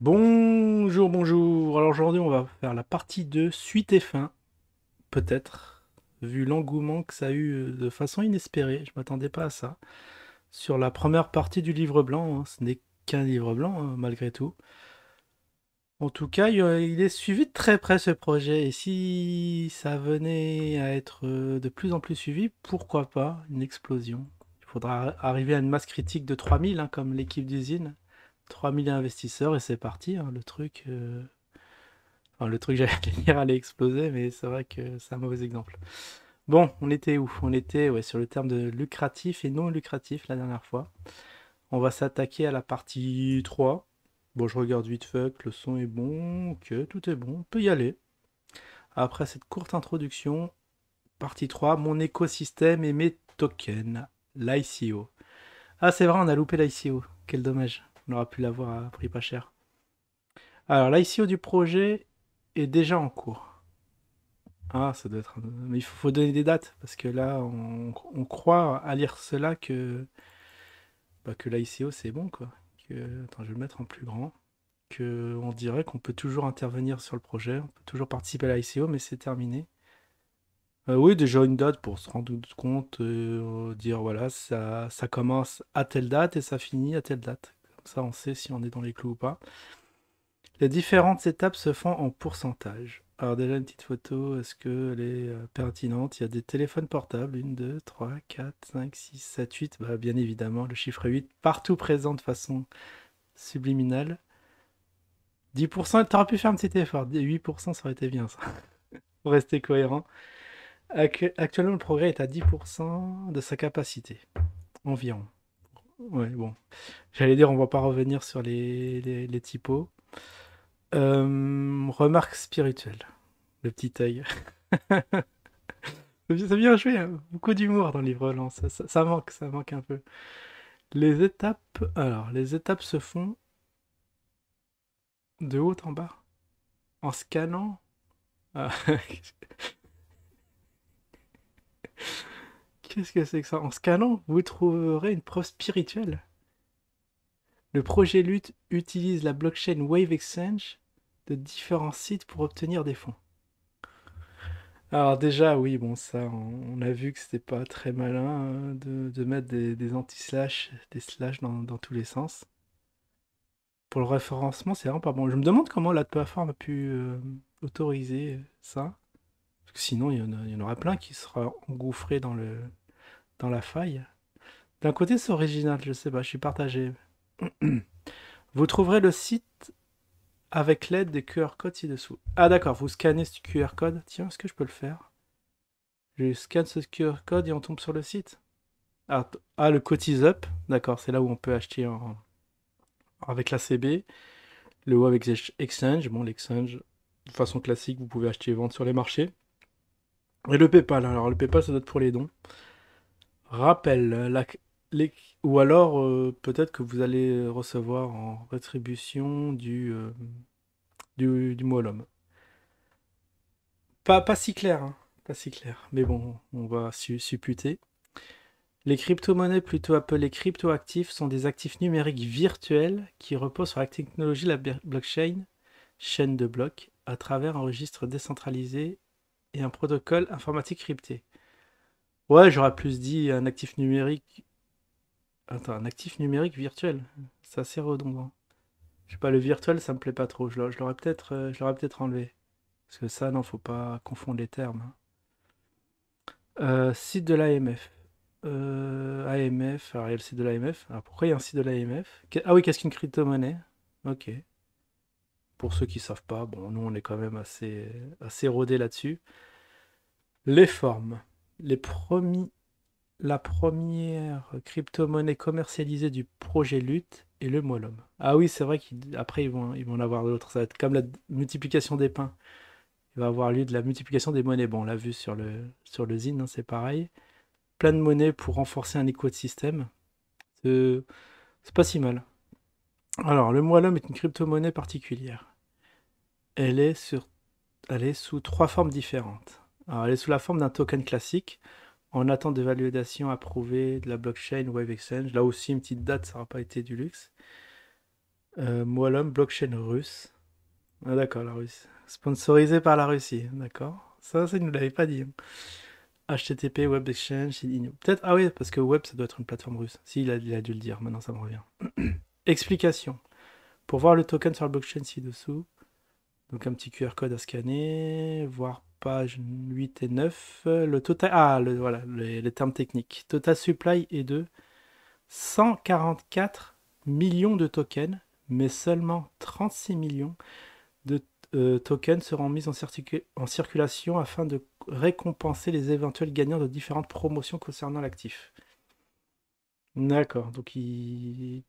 Bonjour, bonjour. Alors aujourd'hui, on va faire la partie 2, suite et fin, peut-être, vu l'engouement que ça a eu de façon inespérée. Je m'attendais pas à ça. Sur la première partie du livre blanc, hein, ce n'est qu'un livre blanc, hein, malgré tout. En tout cas, il est suivi de très près ce projet, et si ça venait à être de plus en plus suivi, pourquoi pas une explosion? Il faudra arriver à une masse critique de 3000, hein, comme l'équipe d'usine. 3000 investisseurs, et c'est parti, hein, le truc. Enfin, le truc, j'allais dire, allait exploser, mais c'est vrai que c'est un mauvais exemple. Bon, on était où? On était ouais, sur le terme de lucratif et non lucratif la dernière fois. On va s'attaquer à la partie 3. Bon, je regarde vite fait que le son est bon, ok, tout est bon, on peut y aller. Après cette courte introduction, partie 3, mon écosystème et mes tokens, l'ICO. Ah, c'est vrai, on a loupé l'ICO. Quel dommage. On aurait pu l'avoir à prix pas cher. Alors, l'ICO du projet est déjà en cours. Ah, ça doit être. Mais il faut donner des dates, parce que là, on croit à lire cela que l'ICO c'est bon, quoi. Attends, je vais le mettre en plus grand. Que on dirait qu'on peut toujours intervenir sur le projet, on peut toujours participer à l'ICO, mais c'est terminé. Oui, déjà une date pour se rendre compte, dire voilà, ça commence à telle date et ça finit à telle date. Comme ça, on sait si on est dans les clous ou pas. Les différentes étapes se font en pourcentage. Alors déjà une petite photo, est-ce qu'elle est pertinente? Il y a des téléphones portables, 1, 2, 3, 4, 5, 6, 7, 8. Bah, bien évidemment, le chiffre 8 partout présent de façon subliminale. 10%, t'aurais pu faire un petit effort. 8%, ça aurait été bien ça, pour rester cohérent. Actuellement, le progrès est à 10% de sa capacité, environ. Ouais, bon. J'allais dire, on va pas revenir sur les typos. Remarque spirituelle. Le petit œil. C'est bien joué, hein. Beaucoup d'humour dans le livre blanc, ça manque un peu. Les étapes se font de haut en bas, en scannant. Ah, qu'est-ce que c'est que ça? En scannant, vous trouverez une preuve spirituelle. Le projet LUT utilise la blockchain Wave Exchange de différents sites pour obtenir des fonds. Alors déjà, oui, bon, ça, on a vu que c'était pas très malin de mettre des anti-slash, des slash dans tous les sens. Pour le référencement, c'est vraiment pas bon. Je me demande comment la plateforme a pu autoriser ça. Parce que sinon, il y en aurait plein qui seraient engouffrés dans la faille. D'un côté, c'est original, je sais pas, je suis partagé. Vous trouverez le site avec l'aide des QR codes ci-dessous. Ah d'accord, vous scannez ce QR code. Tiens, est-ce que je peux le faire? Je scanne ce QR code et on tombe sur le site. Le Cotise Up. D'accord, c'est là où on peut acheter avec la CB. Le Web Exchange. Bon, l'exchange, de façon classique, vous pouvez acheter et vendre sur les marchés. Et le PayPal. Alors, le PayPal, ça doit être pour les dons. Rappel, les- ou alors peut-être que vous allez recevoir en rétribution du Molum. Pas si clair, hein. Pas si clair. Mais bon, on va supputer. Les crypto-monnaies, plutôt appelées crypto-actifs, sont des actifs numériques virtuels qui reposent sur la technologie de la blockchain, chaîne de blocs, à travers un registre décentralisé et un protocole informatique crypté. Ouais, j'aurais plus dit un actif numérique. Attends, un actif numérique virtuel. C'est assez redondant. Je sais pas, le virtuel, ça me plaît pas trop. Je l'aurais peut-être enlevé. Parce que ça, non, faut pas confondre les termes, hein. Site de l'AMF. AMF, alors il y a le site de l'AMF. Alors pourquoi il y a un site de l'AMF? Ah oui, qu'est-ce qu'une crypto-monnaie? Ok. Pour ceux qui savent pas, bon, nous on est quand même assez rodés là-dessus. Les formes. Les premiers, la première crypto-monnaie commercialisée du projet LUT est le Molom. Ah oui, c'est vrai qu'après ils vont en avoir d'autres. Ça va être comme la multiplication des pains. Il va avoir lieu de la multiplication des monnaies. Bon, on l'a vu sur le Zine, hein, c'est pareil. Plein de monnaies pour renforcer un écosystème. C'est c'est pas si mal. Alors, le Moilum est une crypto-monnaie particulière. Elle est, sur, elle est sous trois formes différentes. Alors, elle est sous la forme d'un token classique, en attente de validation approuvée de la blockchain Wave Exchange. Là aussi, une petite date, ça n'aura pas été du luxe. Moalom, blockchain russe. Ah, d'accord, la Russie. Sponsorisé par la Russie, d'accord. Ça, il ne nous l'avait pas dit. HTTP, Web Exchange, peut-être. Ah oui, parce que Web, ça doit être une plateforme russe. Si, il a dû le dire, maintenant ça me revient. Explication. Pour voir le token sur la blockchain ci-dessous, donc un petit QR code à scanner, voir page 8 et 9. Le total. Ah, voilà, les termes techniques. Total supply est de 144 millions de tokens, mais seulement 36 millions de tokens seront mis en circulation afin de récompenser les éventuels gagnants de différentes promotions concernant l'actif. D'accord, donc qui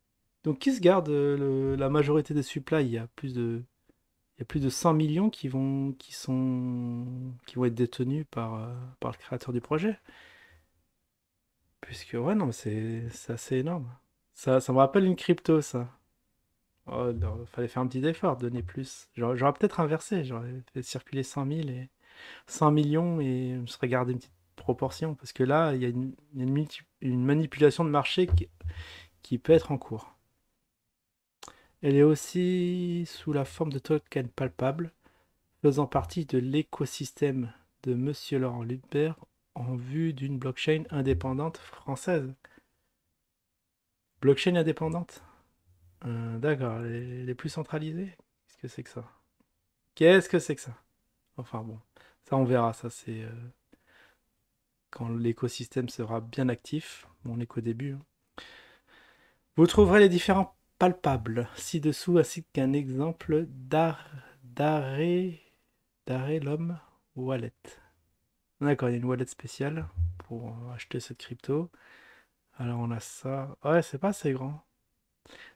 se garde la majorité des supplies? Il y a plus de 100 millions qui vont être détenus par le créateur du projet. Puisque, ouais, non, mais c'est assez énorme. Ça me rappelle une crypto, ça. Oh, non, fallait faire un petit effort, donner plus. J'aurais peut-être inversé, j'aurais fait circuler 100 000 et 100 millions et je me serais gardé une petite proportion. Parce que là, il y a une manipulation de marché qui peut être en cours. Elle est aussi sous la forme de tokens palpables, faisant partie de l'écosystème de Monsieur Laurent Lutbert en vue d'une blockchain indépendante française. Blockchain indépendante? D'accord, les plus centralisées? Qu'est-ce que c'est que ça? Qu'est-ce que c'est que ça? Enfin bon, ça on verra, ça c'est quand l'écosystème sera bien actif. Bon, on n'est qu'au début, hein. Vous trouverez les différents palpables ci-dessous ainsi qu'un exemple d'arrêt l'homme wallet. D'accord, il y a une wallet spéciale pour acheter cette crypto. Alors on a ça. Ouais, c'est pas assez grand.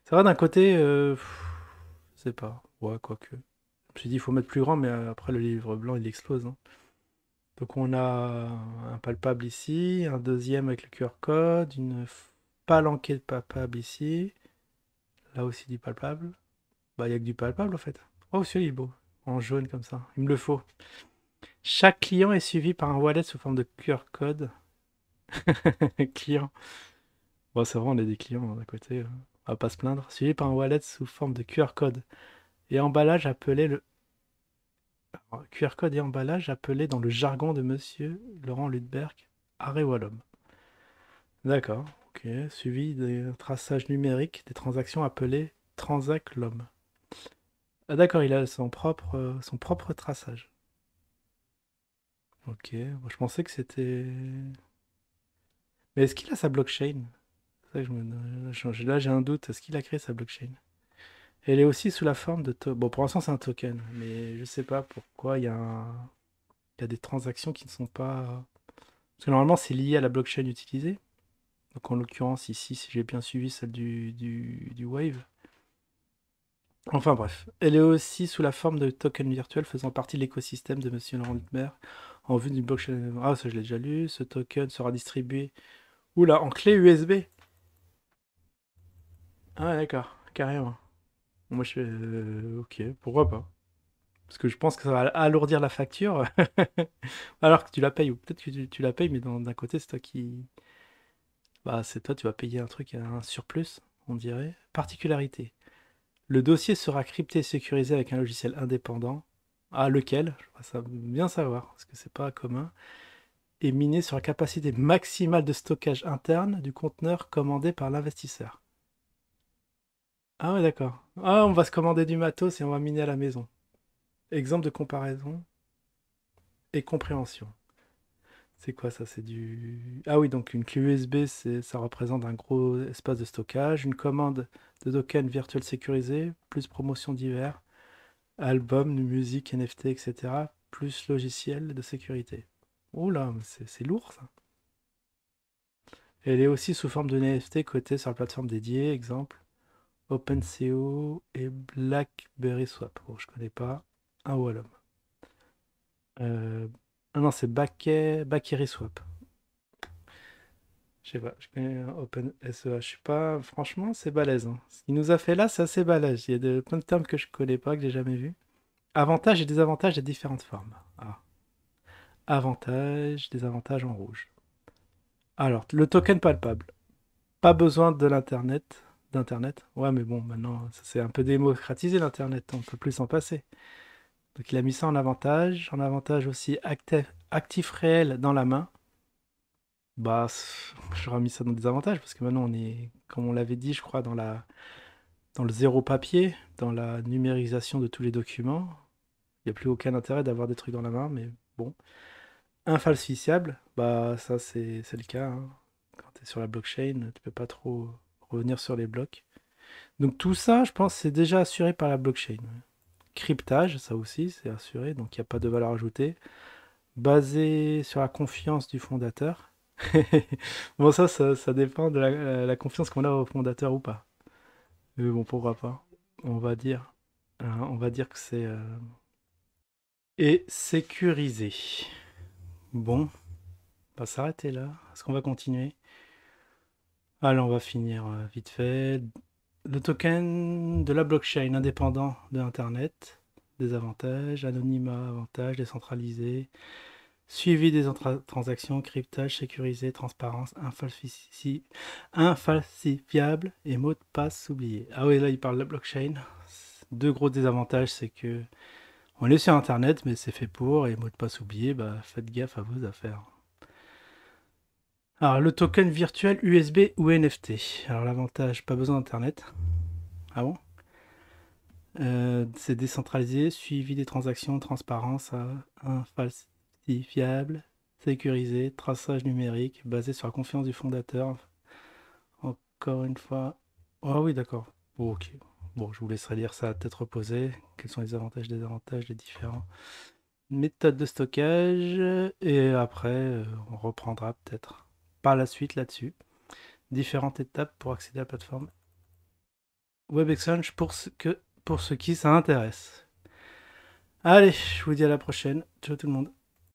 C'est vrai d'un côté, je sais pas. Ouais, quoique. Je me suis dit, il faut mettre plus grand, mais après le livre blanc, il explose, hein. Donc on a un palpable ici, un deuxième avec le QR code, une palanquée de palpable ici. Là aussi du palpable. Bah, il n'y a que du palpable en fait. Oh, celui-là il est beau. En jaune comme ça. Il me le faut. Chaque client est suivi par un wallet sous forme de QR code. Client. Bon, c'est vrai, on a des clients d'un côté. On va pas se plaindre. Suivi par un wallet sous forme de QR code. Et emballage appelé le. Alors, QR code et emballage appelé dans le jargon de monsieur Laurent Ludberg, arrêt Wallom. D'accord, ok. Suivi des traçages numériques des transactions appelées Transac Lom. Ah d'accord, il a son propre traçage. Ok, moi, je pensais que c'était. Mais est-ce qu'il a sa blockchain? C'est ça que là, j'ai un doute. Est-ce qu'il a créé sa blockchain? Elle est aussi sous la forme de. Bon, pour l'instant, c'est un token, mais je sais pas pourquoi il y a des transactions qui ne sont pas. Parce que normalement, c'est lié à la blockchain utilisée. Donc, en l'occurrence, ici, si j'ai bien suivi celle du Wave. Enfin bref, elle est aussi sous la forme de token virtuel faisant partie de l'écosystème de Monsieur Laurent Lutmer en vue d'une blockchain. Ah, ça je l'ai déjà lu. Ce token sera distribué. Oula, en clé USB. Ah, ouais, d'accord, carrément. Moi je fais. Ok, pourquoi pas? Parce que je pense que ça va alourdir la facture. Alors que tu la payes, ou peut-être que tu la payes, mais d'un côté, c'est toi qui. Bah, c'est toi, tu vas payer un truc, un surplus, on dirait. Particularité. Le dossier sera crypté et sécurisé avec un logiciel indépendant. Ah, lequel? Je voudrais bien savoir, parce que c'est pas commun. Et miné sur la capacité maximale de stockage interne du conteneur commandé par l'investisseur. Ah ouais, d'accord. Ah, on va se commander du matos et on va miner à la maison. Exemple de comparaison et compréhension. C'est quoi ça? C'est du. Ah oui, donc une clé USB, ça représente un gros espace de stockage. Une commande de token virtuel sécurisé, plus promotion divers, album, musique, NFT, etc. Plus logiciel de sécurité. Oula, mais c'est lourd ça. Elle est aussi sous forme de NFT cotée sur la plateforme dédiée, exemple OpenCO et BlackBerry Swap. Bon, je connais pas. Un Wallom. Euh... Ah non, c'est Bakeri Swap. Je sais pas, je connais OpenSEH. Je sais pas, franchement, c'est balèze, hein. Ce qu'il nous a fait là, c'est assez balèze. Il y a plein de termes que je connais pas, que j'ai jamais vus. Avantages et désavantages de différentes formes. Ah. Avantages, désavantages en rouge. Alors, le token palpable. Pas besoin de l'internet. d'Internet. Ouais, mais bon, maintenant, ça s'est un peu démocratisé l'Internet, on peut plus s'en passer. Donc il a mis ça en avantage aussi actif réel dans la main. Bah, j'aurais mis ça dans des avantages parce que maintenant on est, comme on l'avait dit, je crois, dans le zéro papier, dans la numérisation de tous les documents. Il n'y a plus aucun intérêt d'avoir des trucs dans la main, mais bon. Infalsifiable, bah ça c'est le cas, hein. Quand tu es sur la blockchain, tu peux pas trop revenir sur les blocs. Donc tout ça, je pense, c'est déjà assuré par la blockchain. Cryptage, ça aussi, c'est assuré, donc il n'y a pas de valeur ajoutée. Basé sur la confiance du fondateur. Bon, ça dépend de la confiance qu'on a au fondateur ou pas. Mais bon, pourquoi pas. On va dire, on va dire que c'est et sécurisé. Bon, on va s'arrêter là. Est-ce qu'on va continuer? Allez, on va finir vite fait. Le token de la blockchain indépendant de Internet. Des avantages, anonymat, avantages, décentralisé, suivi des transactions, cryptage, sécurisé, transparence, infalsifiable et mot de passe oublié. Ah oui, là il parle de la blockchain. Deux gros désavantages, c'est que on est sur Internet, mais c'est fait pour, et mot de passe oublié, bah faites gaffe à vos affaires. Alors, le token virtuel USB ou NFT. Alors, l'avantage, pas besoin d'Internet. Ah bon? C'est décentralisé, suivi des transactions, transparence, infalsifiable, sécurisé, traçage numérique, basé sur la confiance du fondateur. Encore une fois. Ah oui, d'accord. Bon, ok. Bon, je vous laisserai lire ça à tête reposée. Quels sont les avantages, désavantages, les différents méthodes de stockage. Et après, on reprendra peut-être par la suite là-dessus. Différentes étapes pour accéder à la plateforme WebExchange pour ceux qui ça intéresse. Allez, je vous dis à la prochaine. Ciao tout le monde.